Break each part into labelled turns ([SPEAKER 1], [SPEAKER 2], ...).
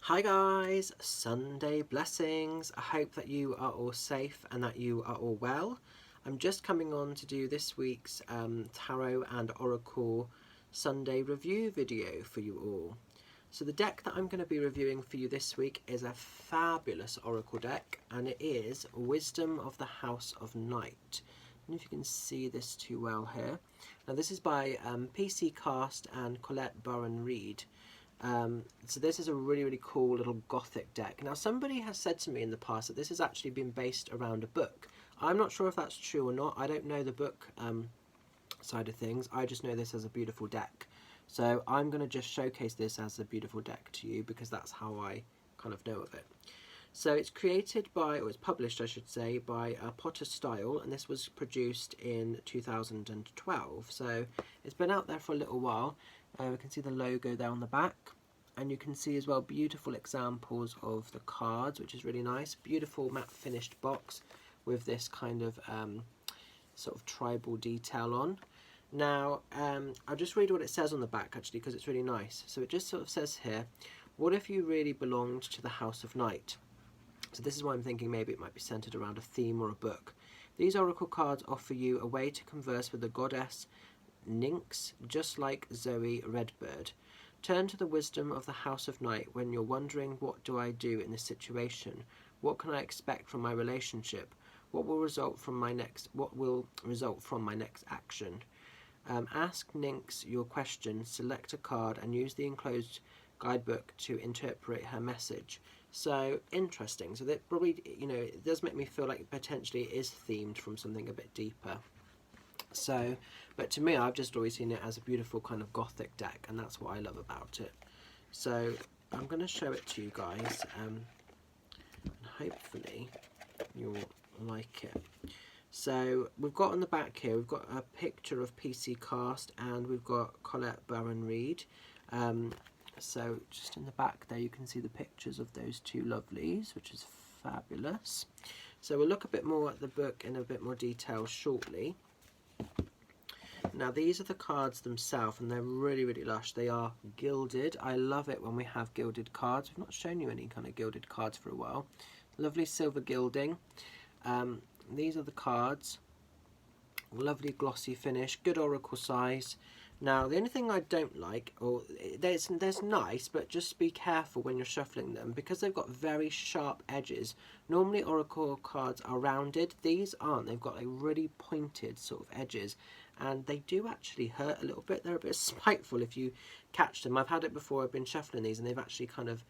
[SPEAKER 1] Hi guys, Sunday blessings. I hope that you are all safe and that you are all well. I'm just coming on to do this week's Tarot and Oracle Sunday review video for you all. So the deck that I'm going to be reviewing for you this week is a fabulous Oracle deck, and it is Wisdom of the House of Night. I don't know if you can see this too well here. Now this is by PC Cast and Colette Baron Reid. So this is a really cool little gothic deck. Now somebody has said to me in the past that this has actually been based around a book. I'm not sure if that's true or not. I don't know the book side of things. I just know this as a beautiful deck. So I'm going to just showcase this as a beautiful deck to you because that's how I kind of know of it. So it's created by, or it's published I should say, by Potter Style, and this was produced in 2012. So it's been out there for a little while. We can see the logo there on the back, and you can see as well beautiful examples of the cards, which is really nice. Beautiful matte finished box with this kind of sort of tribal detail on. Now I'll just read what it says on the back actually because it's really nice. So it just sort of says here, what if you really belonged to the House of Night? So this is why I'm thinking maybe it might be centered around a theme or a book. These oracle cards offer you a way to converse with the goddess Nyx, just like Zoe Redbird. Turn to the wisdom of the House of Night when you're wondering, what do I do in this situation? What can I expect from my relationship? What will result from my next action? Ask Nyx your question, select a card and use the enclosed guidebook to interpret her message. So interesting. So that probably, you know, it does make me feel like potentially it is themed from something a bit deeper. So, but to me, I've just always seen it as a beautiful kind of gothic deck, and that's what I love about it. So I'm going to show it to you guys, and hopefully you'll like it. So we've got on the back here, we've got a picture of PC Cast, and we've got Colette Baron Reid. So just in the back there you can see the pictures of those two lovelies, which is fabulous. So we'll look a bit more at the book in a bit more detail shortly. Now these are the cards themselves, and they're really lush. They are gilded. I love it when we have gilded cards. We've not shown you any kind of gilded cards for a while. Lovely silver gilding. These are the cards. Lovely glossy finish, good oracle size. Now the only thing I don't like, or there's nice, but just be careful when you're shuffling them because they've got very sharp edges. Normally oracle cards are rounded. These aren't. They've got like really pointed sort of edges, and they do actually hurt a little bit. They're a bit spiteful if you catch them. I've had it before. I've been shuffling these and they've actually kind of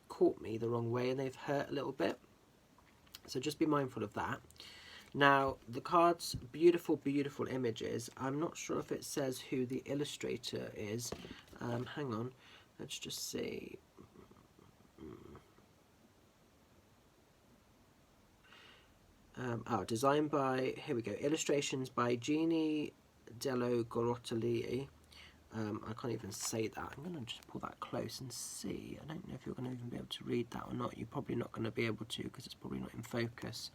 [SPEAKER 1] caught me the wrong way and they've hurt a little bit. So just be mindful of that. Now the cards, beautiful images. I'm not sure if it says who the illustrator is. Hang on, let's just see. Designed by, here we go, illustrations by Jena DellaGrottaglia. I can't even say that. I'm going to just pull that close and see. I don't know if you're going to even be able to read that or not. You're probably not going to be able to because it's probably not in focus.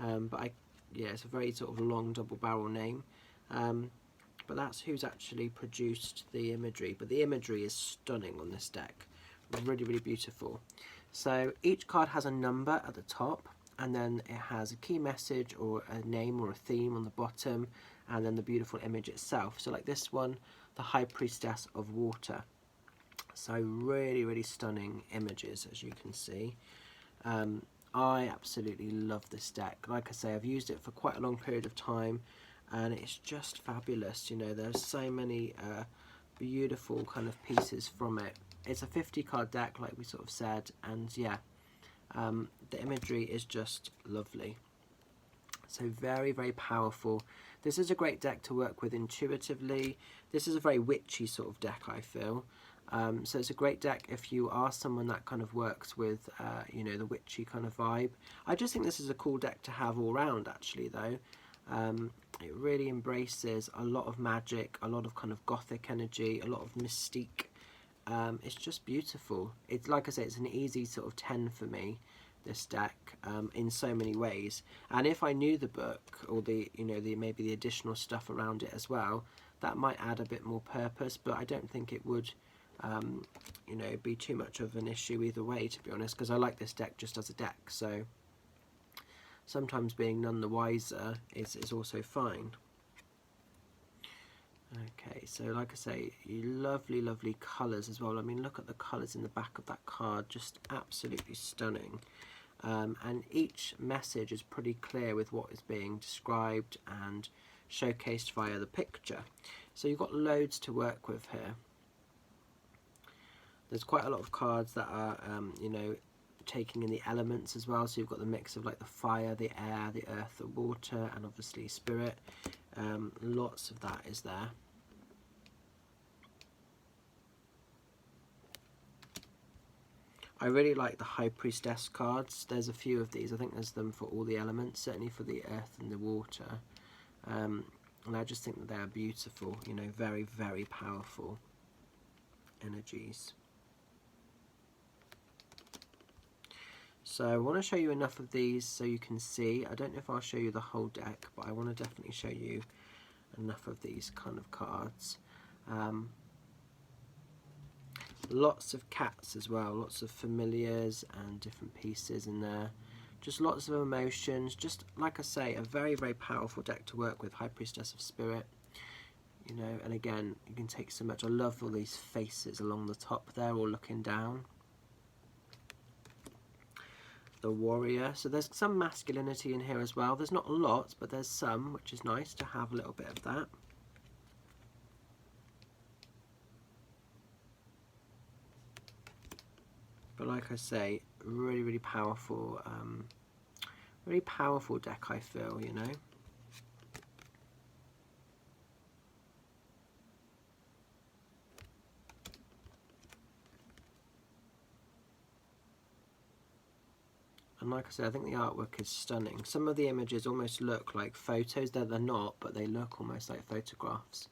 [SPEAKER 1] But yeah, it's a very sort of long double barrel name. But that's who's actually produced the imagery. But the imagery is stunning on this deck. Really beautiful. So each card has a number at the top, and then it has a key message or a name or a theme on the bottom, and then the beautiful image itself. So like this one, the High Priestess of Water. So really stunning images, as you can see. I absolutely love this deck. Like I say, I've used it for quite a long period of time and it's just fabulous. You know, there's so many beautiful kind of pieces from it. It's a 50 card deck like we sort of said, and yeah, the imagery is just lovely. So very powerful. This is a great deck to work with intuitively. This is a very witchy sort of deck, I feel. So it's a great deck if you are someone that kind of works with, you know, the witchy kind of vibe. I just think this is a cool deck to have all round actually though. It really embraces a lot of magic, a lot of kind of gothic energy, a lot of mystique. It's just beautiful. It's like I say, it's an easy sort of 10 for me, this deck, in so many ways. And if I knew the book or the, you know, maybe the additional stuff around it as well, that might add a bit more purpose, but I don't think it would you know, be too much of an issue either way, to be honest, because I like this deck just as a deck, so sometimes being none the wiser is also fine. Okay, so like I say, lovely, lovely colours as well. I mean, look at the colours in the back of that card, just absolutely stunning. And each message is pretty clear with what is being described and showcased via the picture. So you've got loads to work with here. There's quite a lot of cards that are, you know, taking in the elements as well. So you've got the mix of like the fire, the air, the earth, the water, and obviously spirit. Lots of that is there. I really like the High Priestess cards. There's a few of these. I think there's them for all the elements, certainly for the earth and the water. And I just think that they are beautiful, you know, very, very powerful energies. So I want to show you enough of these so you can see. I don't know if I'll show you the whole deck, but I want to definitely show you enough of these kind of cards. Lots of cats as well, lots of familiars and different pieces in there. Just lots of emotions, just like I say, a very, very powerful deck to work with, High Priestess of Spirit. You know, and again, you can take so much. I love all these faces along the top there, all looking down. The Warrior, so there's some masculinity in here as well. There's not a lot, but there's some, which is nice to have a little bit of that. But like I say, really, really powerful deck, I feel, you know. And like I said, I think the artwork is stunning. Some of the images almost look like photos. They're not, but they look almost like photographs,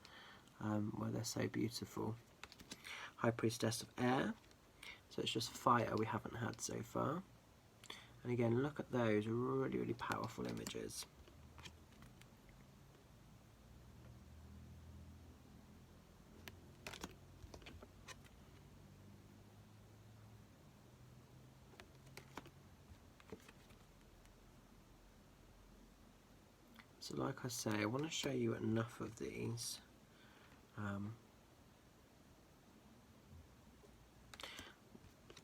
[SPEAKER 1] where they're so beautiful. High Priestess of Air. So it's just fire we haven't had so far. And again, look at those really, really powerful images. So like I say, I want to show you enough of these.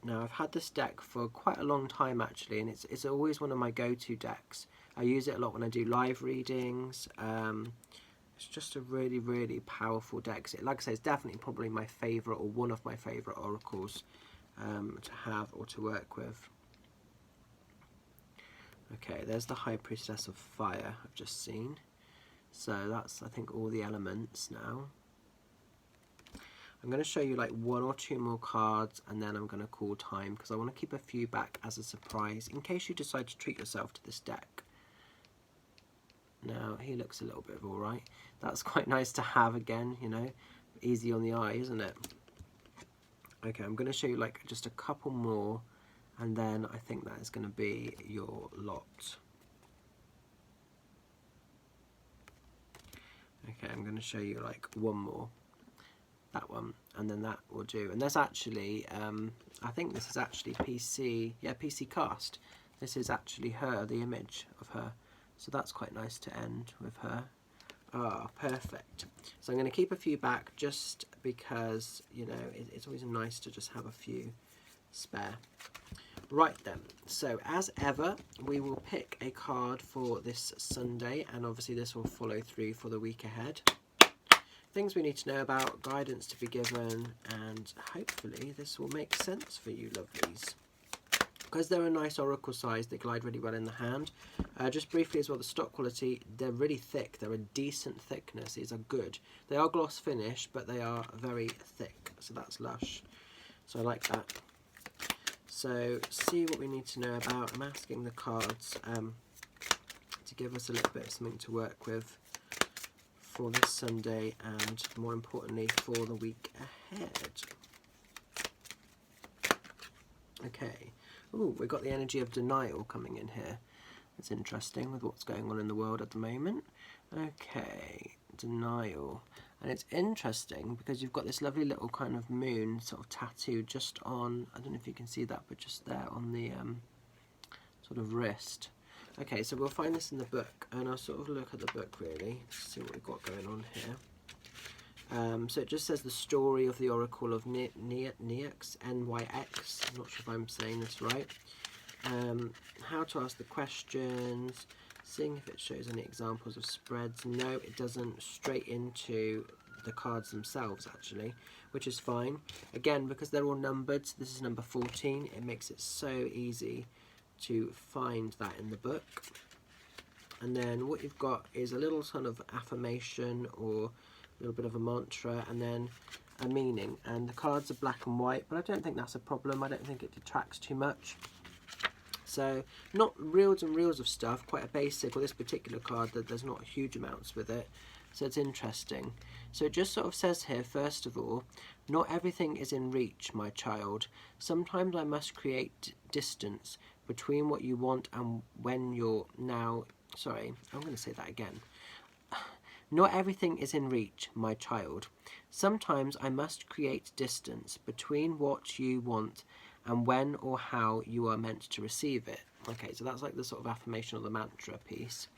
[SPEAKER 1] Now I've had this deck for quite a long time actually, and it's always one of my go-to decks. I use it a lot when I do live readings. It's just a really, really powerful deck. Like I say, it's definitely probably my favourite, or one of my favourite oracles to have or to work with. Okay, there's the High Priestess of Fire I've just seen. So that's, I think, all the elements now. I'm going to show you like one or two more cards, and then I'm going to call time, because I want to keep a few back as a surprise in case you decide to treat yourself to this deck. Now, he looks a little bit of alright. That's quite nice to have again, you know. Easy on the eye, isn't it? Okay, I'm going to show you like just a couple more, and then I think that is going to be your lot. Okay, I'm going to show you like one more. That one, and then that will do. And there's actually, I think this is actually PC, yeah, PC Cast. This is actually her, the image of her. So that's quite nice to end with her. Ah, perfect. So I'm going to keep a few back just because, you know, it's always nice to just have a few spare. Right then, so as ever, we will pick a card for this Sunday, and obviously this will follow through for the week ahead. Things we need to know about, guidance to be given, and hopefully this will make sense for you lovelies. Because they're a nice oracle size, they glide really well in the hand. Just briefly as well, the stock quality, they're really thick. They're a decent thickness. These are good. They are gloss finish, but they are very thick, so that's lush. So I like that. So see what we need to know about. I'm asking the cards to give us a little bit of something to work with for this Sunday, and more importantly for the week ahead. Okay. Ooh, we've got the energy of denial coming in here. It's interesting with what's going on in the world at the moment. Okay, denial. And it's interesting because you've got this lovely little kind of moon sort of tattoo just on, I don't know if you can see that, but just there on the sort of wrist. Okay, so we'll find this in the book, and I'll sort of look at the book really to see what we've got going on here. So it just says the story of the Oracle of Nyx, NYX. I'm not sure if I'm saying this right. How to ask the questions, seeing if it shows any examples of spreads. No, it doesn't. Straight into the cards themselves actually, which is fine. Again, because they're all numbered, so this is number 14, it makes it so easy to find that in the book. And then what you've got is a little sort of affirmation or a little bit of a mantra, and then a meaning. And the cards are black and white, but I don't think that's a problem. I don't think it detracts too much. So not reels and reels of stuff, quite a basic, or this particular card that there's not huge amounts with it. So it's interesting. So it just sort of says here, first of all, not everything is in reach, my child. Sometimes I must create distance between what you want and when you're now... Sorry, I'm going to say that again. Not everything is in reach, my child. Sometimes I must create distance between what you want and when or how you are meant to receive it. Okay, so that's like the sort of affirmation or the mantra piece.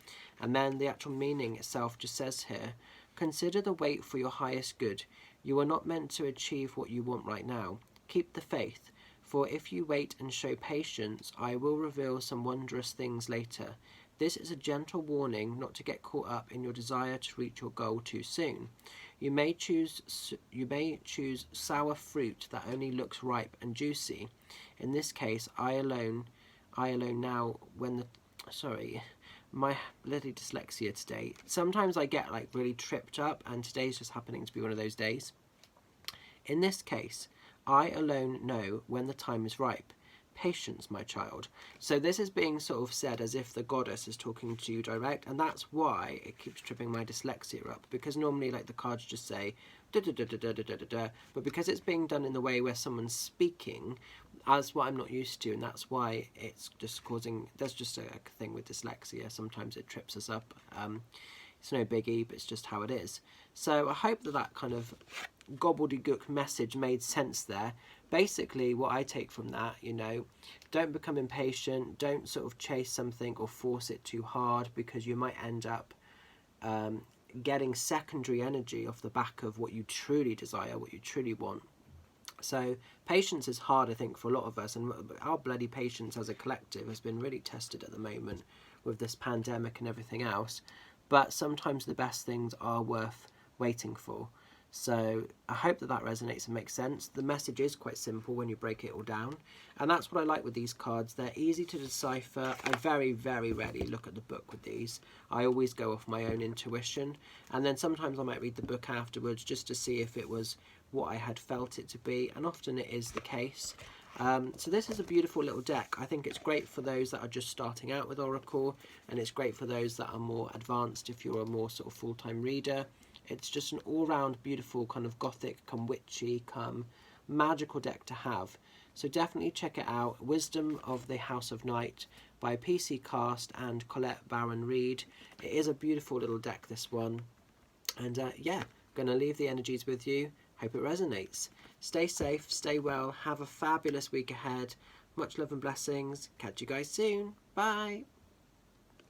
[SPEAKER 1] And then the actual meaning itself just says here, consider the wait for your highest good. You are not meant to achieve what you want right now. Keep the faith, for if you wait and show patience, I will reveal some wondrous things later. This is a gentle warning not to get caught up in your desire to reach your goal too soon. You may choose sour fruit that only looks ripe and juicy. In this case, I alone now when the... Sorry, my bloody dyslexia today. Sometimes I get like really tripped up, and today's just happening to be one of those days. In this case, I alone know when the time is ripe. Patience, my child. So this is being sort of said as if the goddess is talking to you direct, and that's why it keeps tripping my dyslexia up, because normally like the cards just say da da da da da da da da, but because it's being done in the way where someone's speaking, that's what I'm not used to, and that's why it's just causing, there's just a thing with dyslexia, sometimes it trips us up. It's no biggie, but it's just how it is. So I hope that that kind of gobbledygook message made sense there. Basically, what I take from that, you know, don't become impatient, don't sort of chase something or force it too hard, because you might end up getting secondary energy off the back of what you truly desire, what you truly want. So patience is hard, I think, for a lot of us, and our bloody patience as a collective has been really tested at the moment with this pandemic and everything else. But sometimes the best things are worth waiting for. So I hope that that resonates and makes sense. The message is quite simple when you break it all down, and that's what I like with these cards. They're easy to decipher. I very, very rarely look at the book with these. I always go off my own intuition, and then sometimes I might read the book afterwards just to see if it was what I had felt it to be, and often it is the case. So this is a beautiful little deck. I think it's great for those that are just starting out with Oracle, and it's great for those that are more advanced if you're a more sort of full-time reader. It's just an all-round beautiful kind of gothic, come witchy, come magical deck to have. So definitely check it out. Wisdom of the House of Night by PC Cast and Colette Baron Reid. It is a beautiful little deck, this one. And yeah, going to leave the energies with you. Hope it resonates. Stay safe, stay well, have a fabulous week ahead. Much love and blessings. Catch you guys soon. Bye.